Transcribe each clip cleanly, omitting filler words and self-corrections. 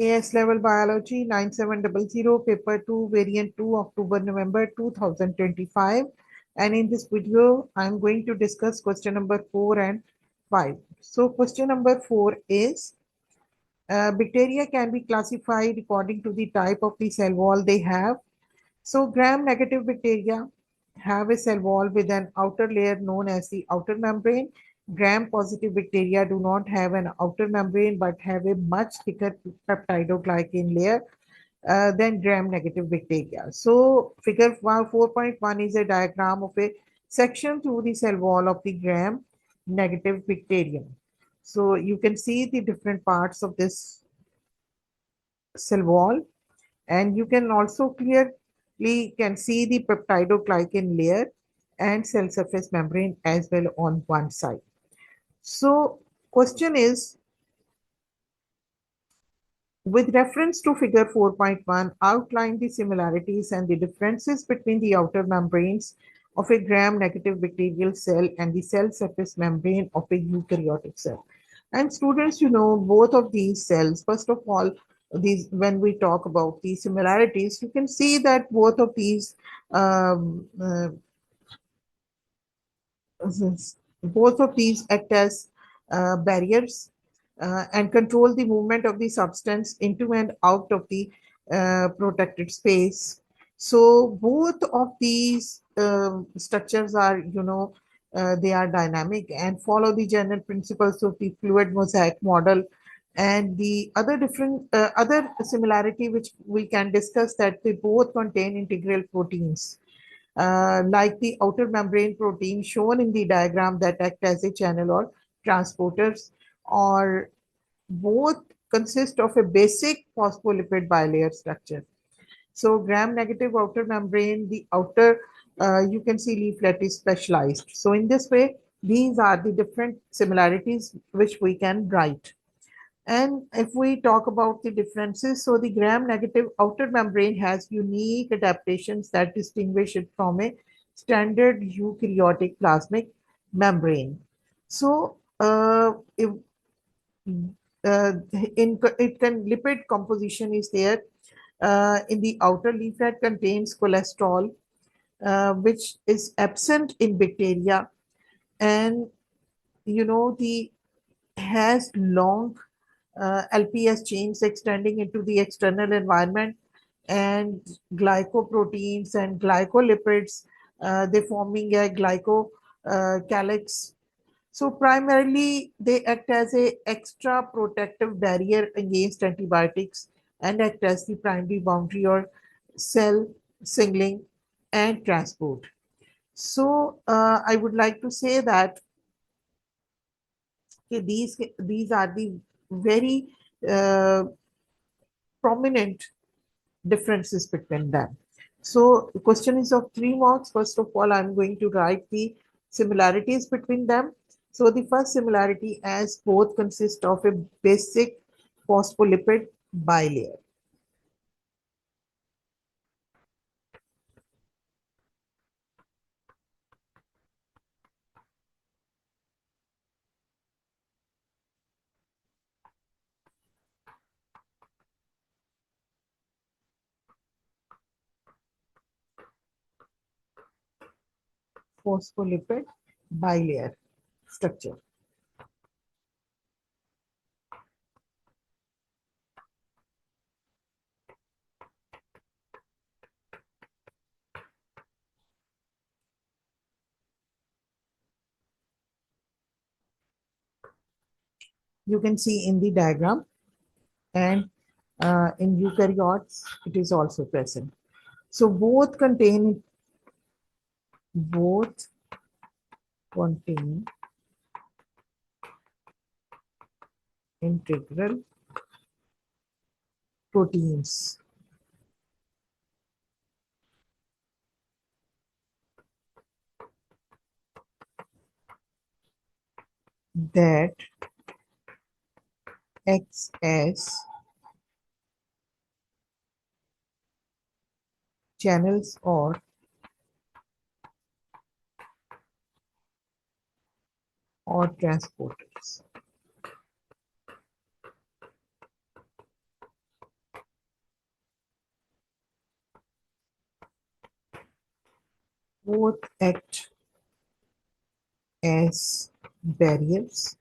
AS Level Biology 9700, Paper 2, Variant 2, October, November 2025. And in this video, I'm going to discuss question number 4 and 5. So question number 4 is, bacteria can be classified according to the type of the cell wall they have. So gram-negative bacteria have a cell wall with an outer layer known as the outer membrane. Gram-positive bacteria do not have an outer membrane but have a much thicker peptidoglycan layer than gram-negative bacteria. So figure 4.1 is a diagram of a section through the cell wall of the gram-negative bacterium. So you can see the different parts of this cell wall, and you can also clearly can see the peptidoglycan layer and cell surface membrane as well on one side. So question is, with reference to figure 4.1, outline the similarities and the differences between the outer membranes of a gram-negative bacterial cell and the cell surface membrane of a eukaryotic cell. And students, both of these cells, first of all, when we talk about these similarities, you can see that um, uh, both of these act as barriers and control the movement of the substance into and out of the protected space. So both of these structures are, they are dynamic and follow the general principles of the fluid mosaic model. And the other similarity which we can discuss, that they both contain integral proteins, like the outer membrane protein shown in the diagram that act as a channel or transporters, or both consist of a basic phospholipid bilayer structure. So gram-negative outer membrane, the outer, you can see leaflet is specialized. So in this way, these are the different similarities which we can write. And if we talk about the differences, so the gram-negative outer membrane has unique adaptations that distinguish it from a standard eukaryotic plasmic membrane. So, if, it can lipid composition is there. In the outer leaflet contains cholesterol, which is absent in bacteria, and the has long LPS chains extending into the external environment, and glycoproteins and glycolipids, they forming a glycocalyx. So primarily they act as a extra protective barrier against antibiotics and act as the primary boundary or cell signaling and transport. So I would like to say that these are the very uh, prominent differences between them. So the question is of 3 marks. First of all, I'm going to write the similarities between them. So the first similarity, as both consist of a basic phospholipid bilayer. Phospholipid bilayer structure. You can see in the diagram, and in eukaryotes it is also present. So both contain integral proteins that acts as channels or transporters. Both act as barriers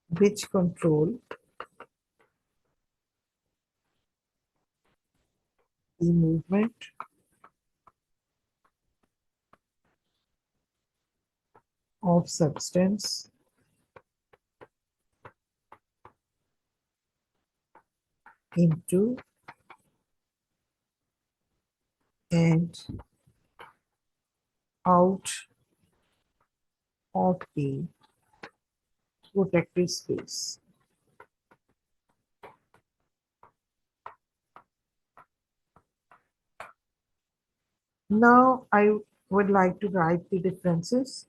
which control the movement of substance into and out of the protected space. Now I would like to write the differences.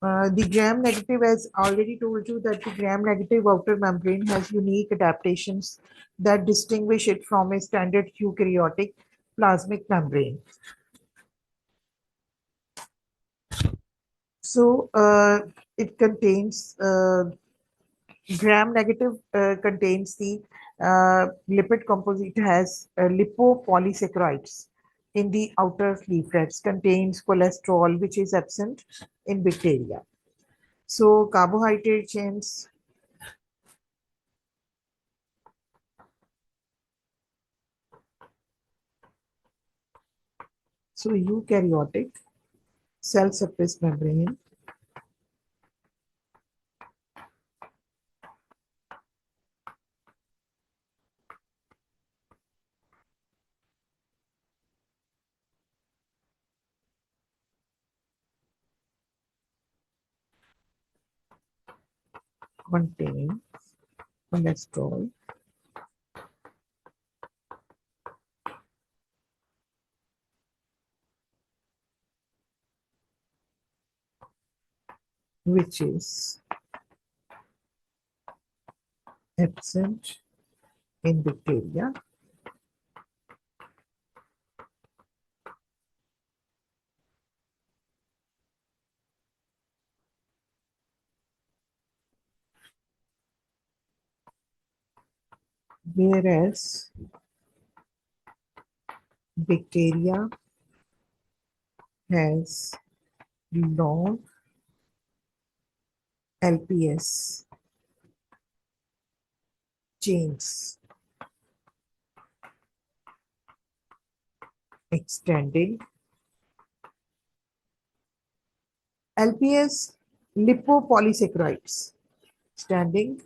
The gram-negative, as already told you, that the gram-negative outer membrane has unique adaptations that distinguish it from a standard eukaryotic plasmic membrane. So it contains gram-negative contains the lipid composite has lipopolysaccharides in the outer leaflets, contains cholesterol, which is absent in bacteria. So carbohydrate chains. So eukaryotic cell surface membrane contain cholesterol, which is absent in bacteria, whereas bacteria has long LPS chains extending LPS lipopolysaccharides extending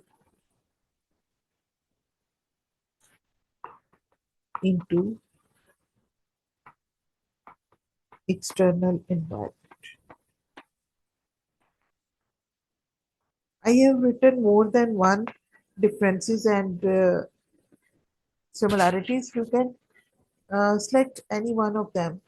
into external environment. I have written more than one differences and similarities. You can select any one of them.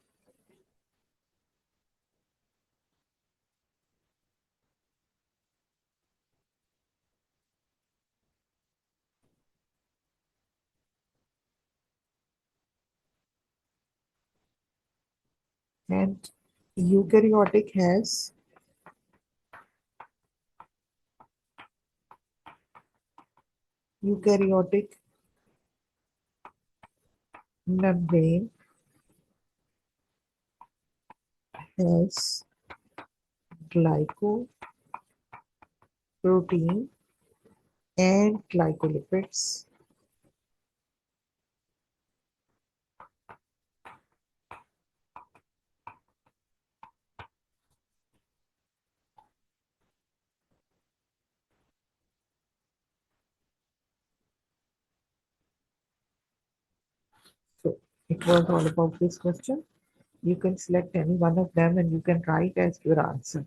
And eukaryotic has eukaryotic membrane has glycoprotein and glycolipids. So it was all about this question. You can select any one of them and you can write as your answer.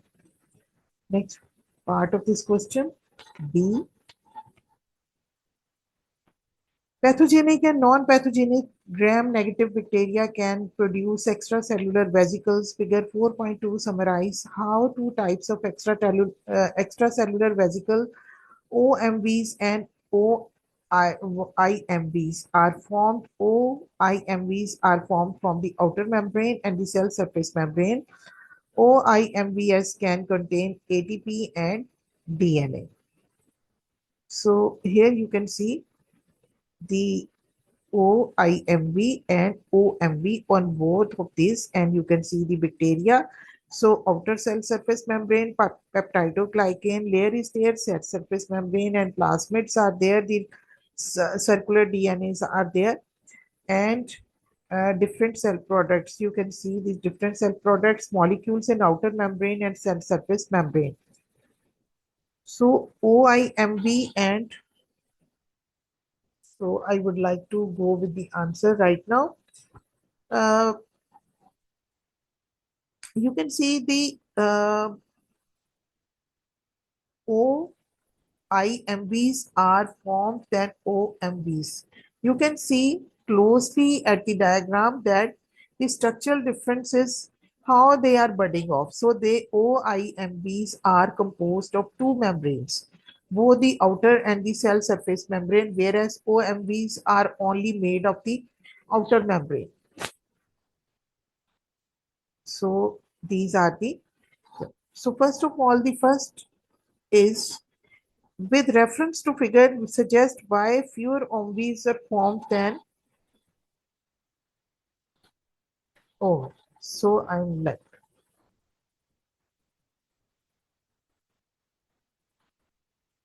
Next part of this question, B. Pathogenic and non-pathogenic gram-negative bacteria can produce extracellular vesicles. Figure 4.2 summarize how two types of extracellular vesicle, OMVs and OIMVs, are formed. OIMVs are formed from the outer membrane and the cell surface membrane. OIMVs can contain ATP and DNA. So here you can see the OIMV and OMV on both of these, and you can see the bacteria. So outer cell surface membrane, peptidoglycan layer is there, cell surface membrane and plasmids are there, the circular DNAs are there, and different cell products. You can see these different cell products, molecules in outer membrane and cell surface membrane. So OIMV, and so I would like to go with the answer right now. Uh, you can see the OIMVs are formed than OMVs. You can see closely at the diagram that the structural difference is how they are budding off. So the OIMVs are composed of two membranes, both the outer and the cell surface membrane, whereas OMVs are only made of the outer membrane. So these are the, so first of all, the first is with reference to figure suggest why fewer OMVs are formed than O. So I'm like,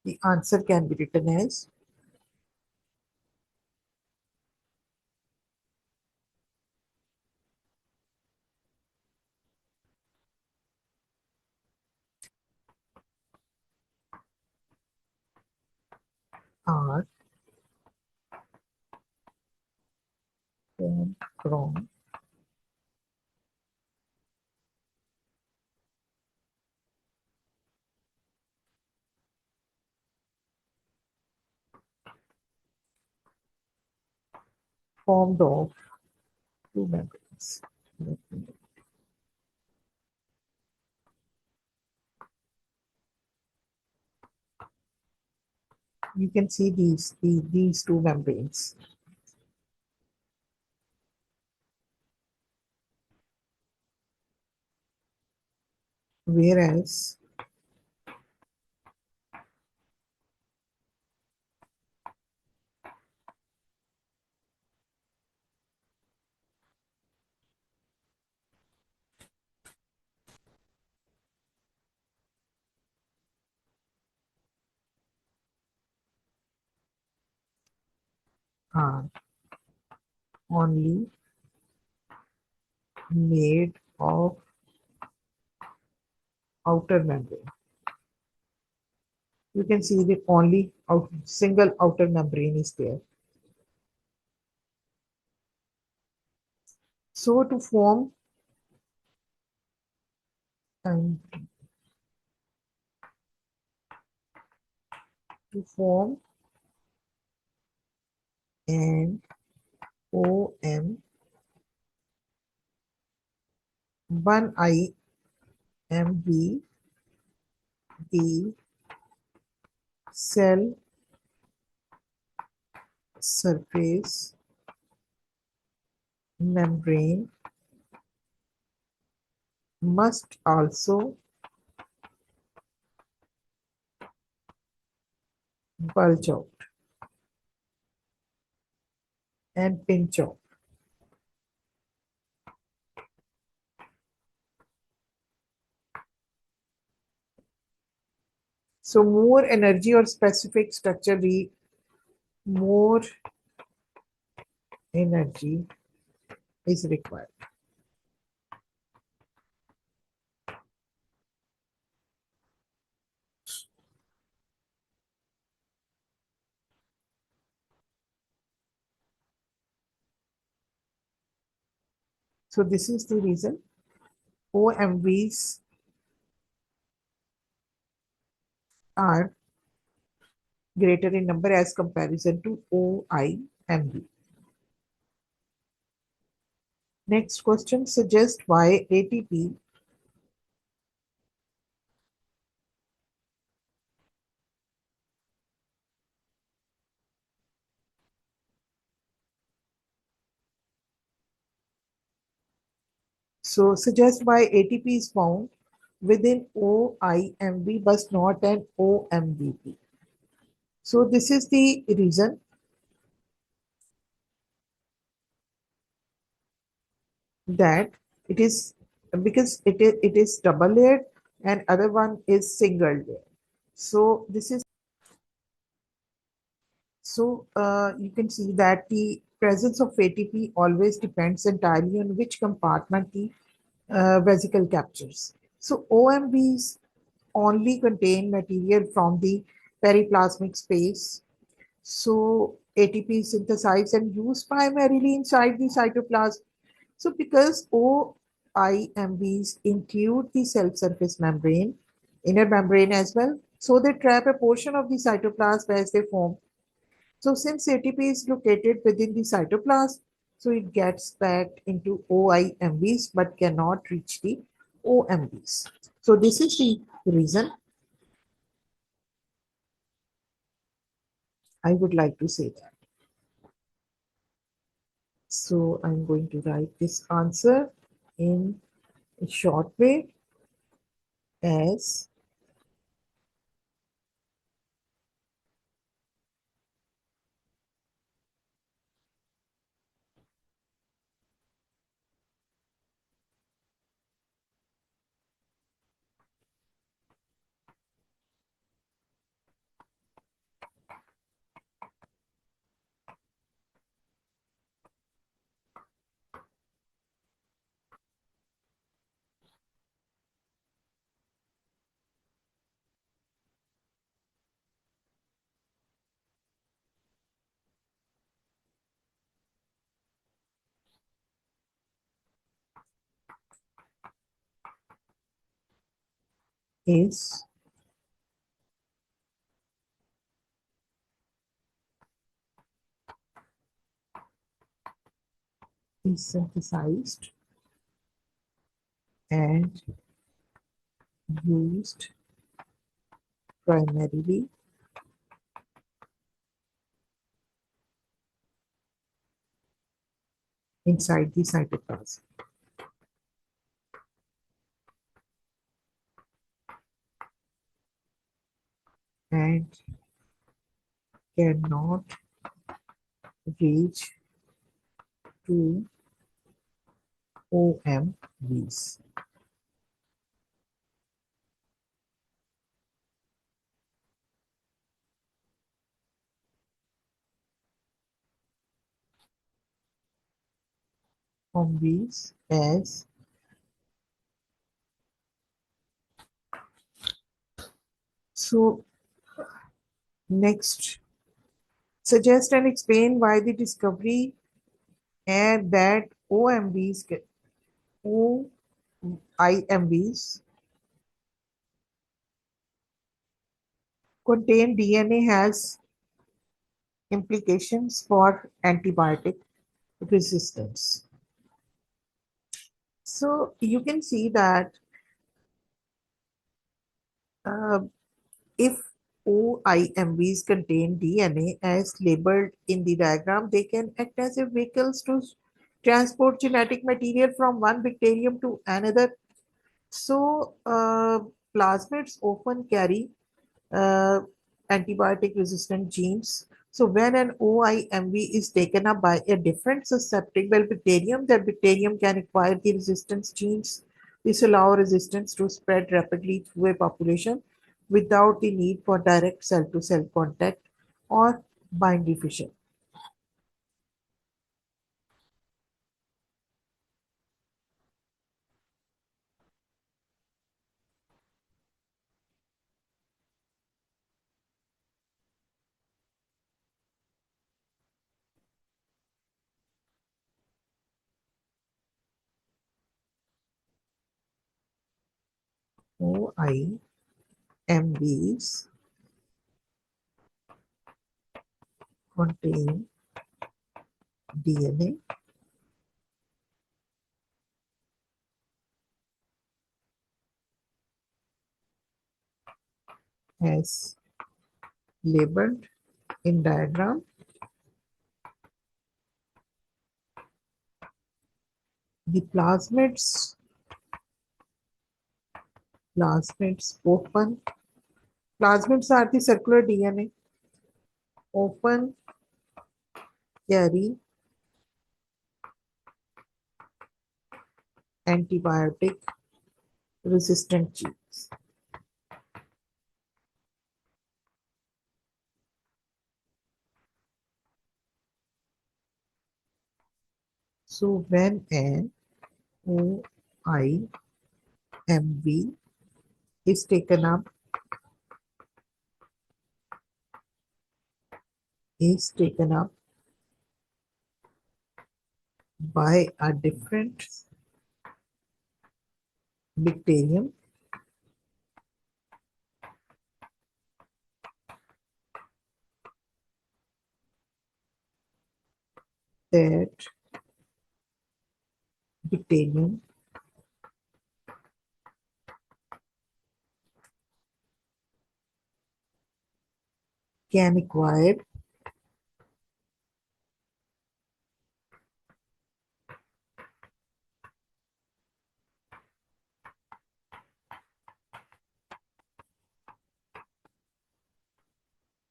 the answer can be written as R and chrome formed of two membranes. You can see these two membranes, whereas are only made of outer membrane. You can see the only single outer membrane is there. So and to form an OM, one IMB, the cell surface membrane must also bulge out and pinch out. So more energy or specific structure, more energy is required. So this is the reason OMVs are greater in number as comparison to OIMV. Next question suggests why ATP so suggest why ATP is found within OIMV but not an OMVP. So this is the reason that it is because it is double layered and other one is single layer. So this is you can see that the presence of ATP always depends entirely on which compartment the vesicle captures. So OMBs only contain material from the periplasmic space. So ATP is synthesized and used primarily inside the cytoplasm. So because OIMBs include the cell surface membrane, inner membrane as well, so they trap a portion of the cytoplasm as they form. So since ATP is located within the cytoplasm, so it gets packed into OIMBs but cannot reach the OMBs. So this is the reason I would like to say that. So I'm going to write this answer in a short way as is synthesized and used primarily inside the cytoplasm and cannot reach to OMVs. OMVs as so next suggest and explain why the discovery and that OIMVs contain DNA has implications for antibiotic resistance. So you can see that uh, if OIMVs contain DNA as labeled in the diagram, they can act as a vehicles to transport genetic material from one bacterium to another. So plasmids often carry uh, antibiotic resistant genes. So when an OIMV is taken up by a different susceptible bacterium, that bacterium can acquire the resistance genes. This allows resistance to spread rapidly through a population without the need for direct cell-to-cell contact or bind efficient. OIMVs contain DNA as labeled in diagram. The plasmids open. Plasmids are the circular DNA often carry antibiotic resistant genes. So when an OIMV is taken up by a different bacterium, that bacterium can acquire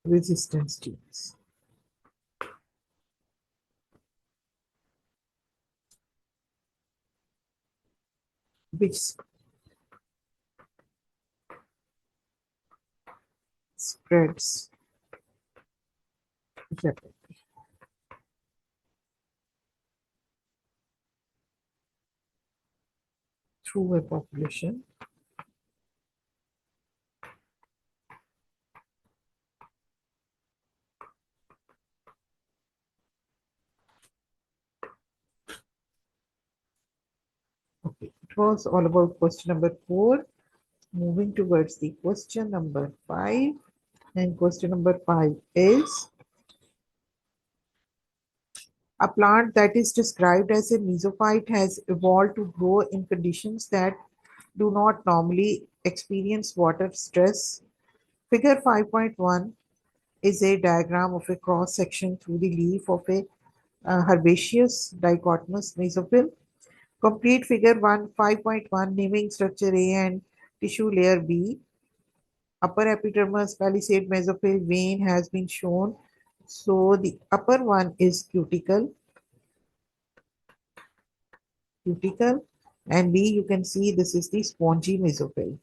resistance genes, which spreads rapidly through a population. Okay, it was all about question number 4. Moving towards the question number 5. And question number 5 is a plant that is described as a mesophyte has evolved to grow in conditions that do not normally experience water stress. Figure 5.1 is a diagram of a cross section through the leaf of a herbaceous dichotomous mesophyll. Complete figure 5.1 naming structure A and tissue layer B. Upper epidermis palisade mesophyll vein has been shown. So the upper one is cuticle, and B, you can see this is the spongy mesophyll.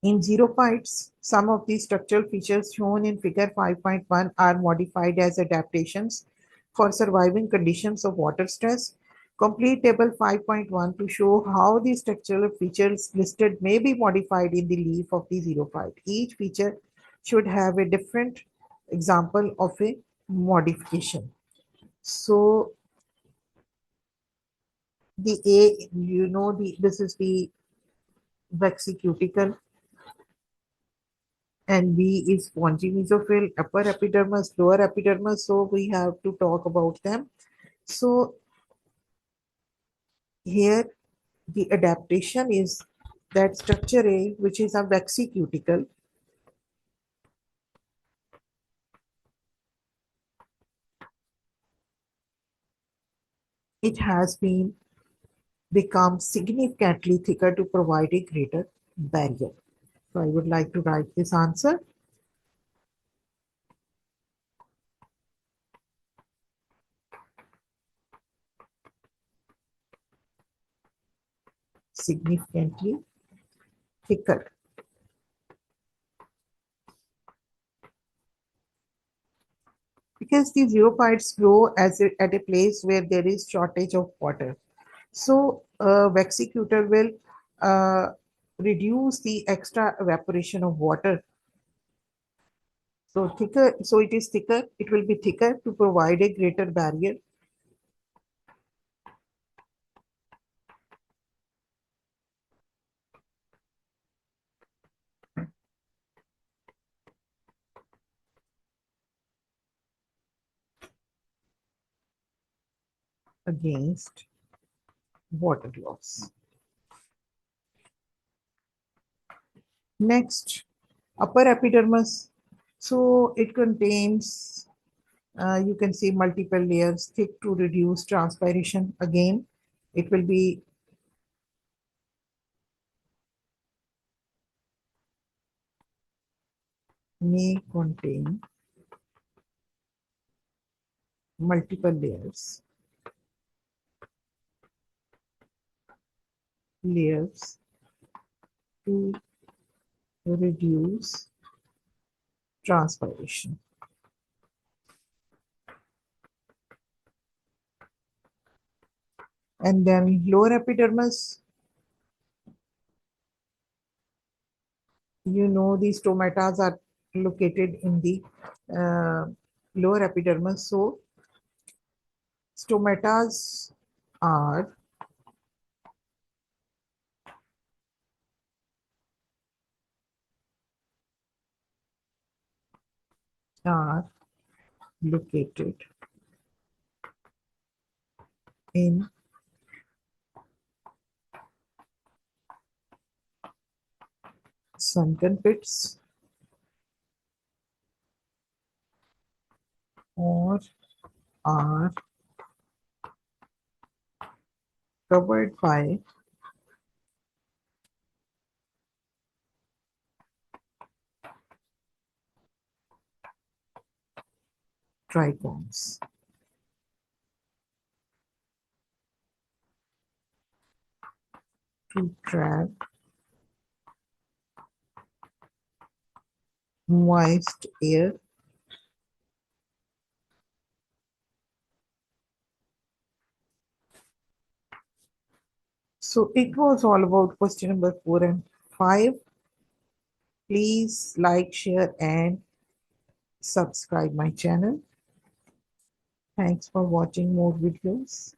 In xerophytes, some of the structural features shown in figure 5.1 are modified as adaptations for surviving conditions of water stress. Complete table 5.1 to show how the structural features listed may be modified in the leaf of the xerophyte. Each feature should have a different example of a modification. So the A, this is the vexicuticle, and B is spongy mesophyll, upper epidermis, lower epidermis. So we have to talk about them. So here the adaptation is that structure A, which is a vexicuticle, it has been become significantly thicker to provide a greater barrier. So I would like to write this answer. Significantly thicker. Because the xerophytes grow at a place where there is shortage of water. So vexicutor will reduce the extra evaporation of water. So thicker, so it is thicker. It will be thicker to provide a greater barrier against water loss. Next, upper epidermis. So it contains You can see multiple layers, thick to reduce transpiration. Again, it will be may contain multiple layers to reduce transpiration. And then lower epidermis, these stomatas are located in the uh, lower epidermis. So stomatas are are located in sunken pits or are covered by trichomes. To trap moist air. So it was all about question number 4 and 5. Please like, share, and subscribe my channel. Thanks for watching more videos.